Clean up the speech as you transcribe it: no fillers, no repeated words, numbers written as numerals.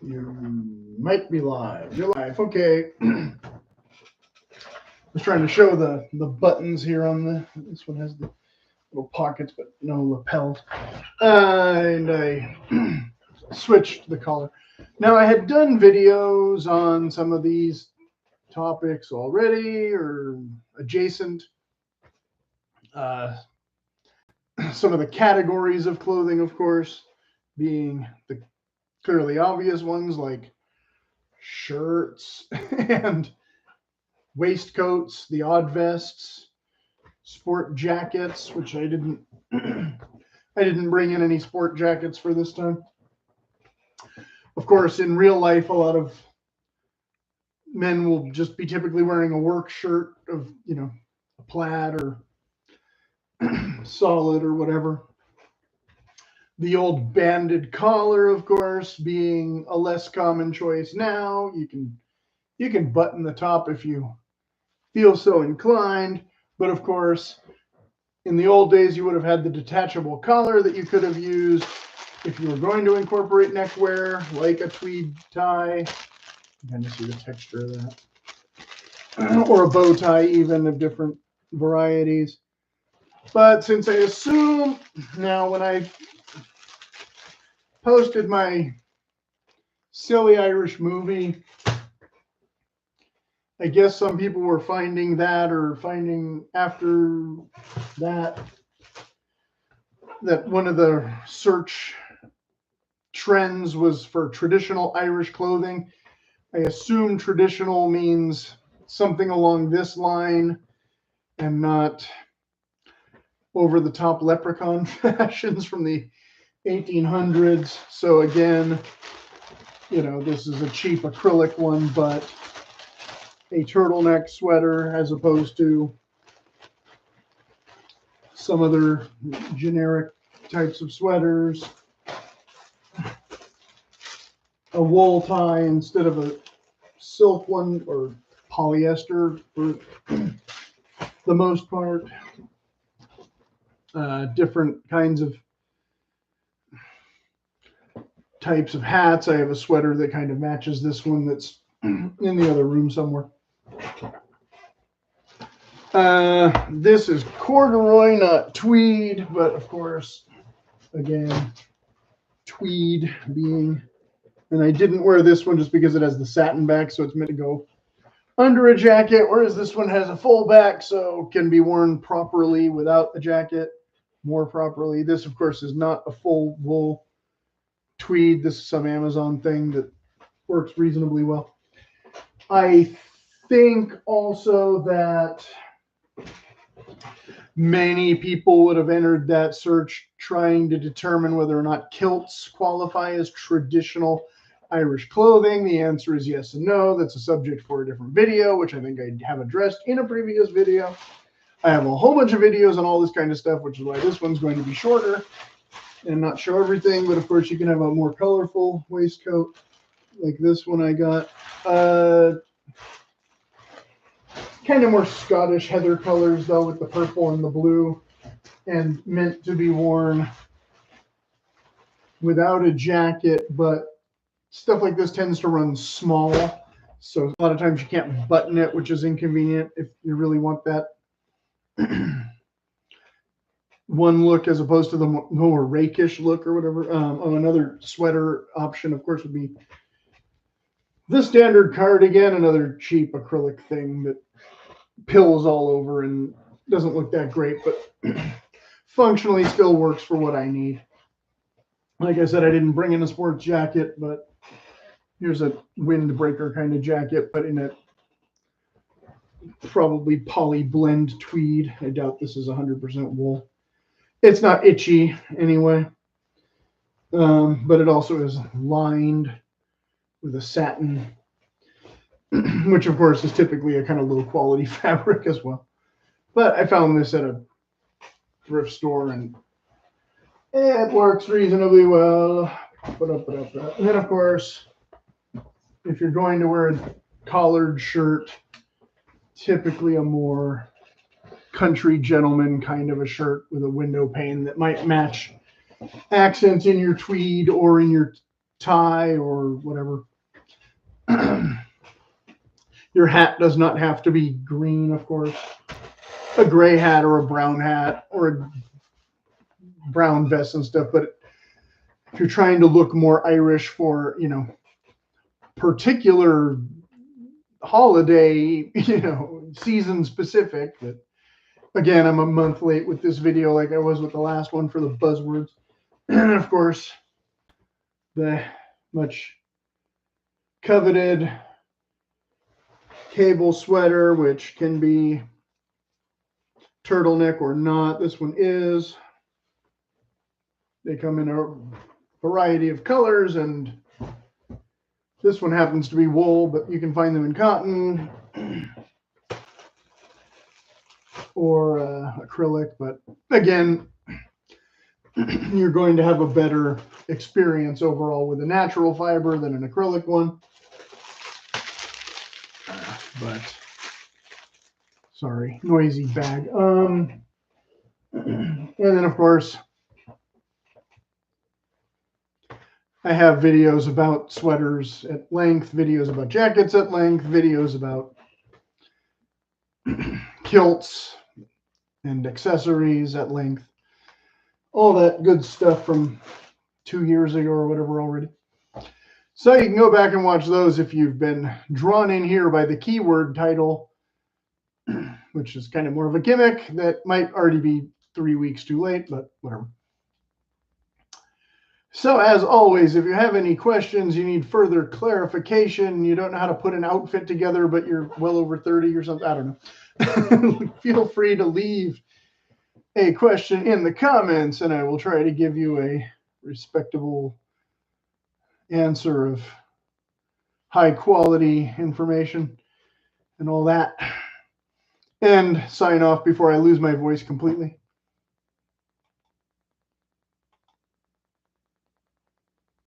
You might be live. You're live. Okay. I was trying to show the buttons here on this one has the little pockets but no lapels. And I switched the collar. Now I had done videos on some of these topics already or adjacent. Some of the categories of clothing, of course, being the clearly obvious ones like shirts and waistcoats, the odd vests, sport jackets, which I didn't bring in any sport jackets for this time. Of course, in real life, a lot of men will just be typically wearing a work shirt of, a plaid or solid or whatever. The old banded collar, of course, being a less common choice now. You can button the top if you feel so inclined, but of course, in the old days, you would have had the detachable collar that you could have used if you were going to incorporate neckwear, like a tweed tie. You kind of see the texture of that, or a bow tie, even of different varieties. But since I assume now when I posted my silly Irish movie, I guess some people were finding that or finding after that one of the search trends was for traditional Irish clothing. I assume traditional means something along this line and not over the top leprechaun fashions from the 1800s. So again, this is a cheap acrylic one, but a turtleneck sweater as opposed to some other generic types of sweaters. A wool tie instead of a silk one, or polyester for the most part. Different kinds of types of hats. I have a sweater that kind of matches this one that's in the other room somewhere. This is corduroy, not tweed, but of course, again, tweed being, and I didn't wear this one just because it has the satin back, so it's meant to go under a jacket, whereas this one has a full back, so can be worn properly without the jacket, more properly. This, of course, is not a full wool tweed. This is some Amazon thing that works reasonably well. I think also that many people would have entered that search trying to determine whether or not kilts qualify as traditional Irish clothing. The answer is yes and no. That's a subject for a different video, which I think I have addressed in a previous video. I have a whole bunch of videos on all this kind of stuff, which is why this one's going to be shorter and not show everything. But of course, you can have a more colorful waistcoat like this one I got. Kind of more Scottish heather colors, though, with the purple and the blue, and meant to be worn without a jacket, but stuff like this tends to run small, so a lot of times you can't button it, which is inconvenient if you really want that one look as opposed to the more rakish look or whatever. Another sweater option, of course, would be the standard cardigan, another cheap acrylic thing that pills all over and doesn't look that great, but functionally still works for what I need. Like I said, I didn't bring in a sports jacket, but here's a windbreaker kind of jacket, but in a probably poly blend tweed. I doubt this is 100% wool. It's not itchy anyway, but it also is lined with a satin, which of course is typically a kind of low quality fabric as well. But I found this at a thrift store and it works reasonably well. And then of course, if you're going to wear a collared shirt, typically a more country gentleman kind of a shirt with a window pane that might match accents in your tweed or in your tie or whatever. Your hat does not have to be green, of course. A gray hat or a brown hat or a brown vest and stuff. But if you're trying to look more Irish for, you know, particular holiday, you know, season specific. But again, I'm a month late with this video like I was with the last one for the buzzwords. And of course, the much coveted cable sweater, which can be turtleneck or not. This one is. They come in a variety of colors, and this one happens to be wool, but you can find them in cotton or acrylic. But again, you're going to have a better experience overall with a natural fiber than an acrylic one. But sorry, noisy bag. And then of course, I have videos about sweaters at length, videos about jackets at length, videos about kilts and accessories at length. All that good stuff from 2 years ago or whatever already. So you can go back and watch those if you've been drawn in here by the keyword title, which is kind of more of a gimmick that might already be 3 weeks too late, but whatever. So as always, if you have any questions, you need further clarification, you don't know how to put an outfit together, but you're well over 30 or something, I don't know. Feel free to leave a question in the comments, and I will try to give you a respectable answer of high quality information and all that. And sign off before I lose my voice completely.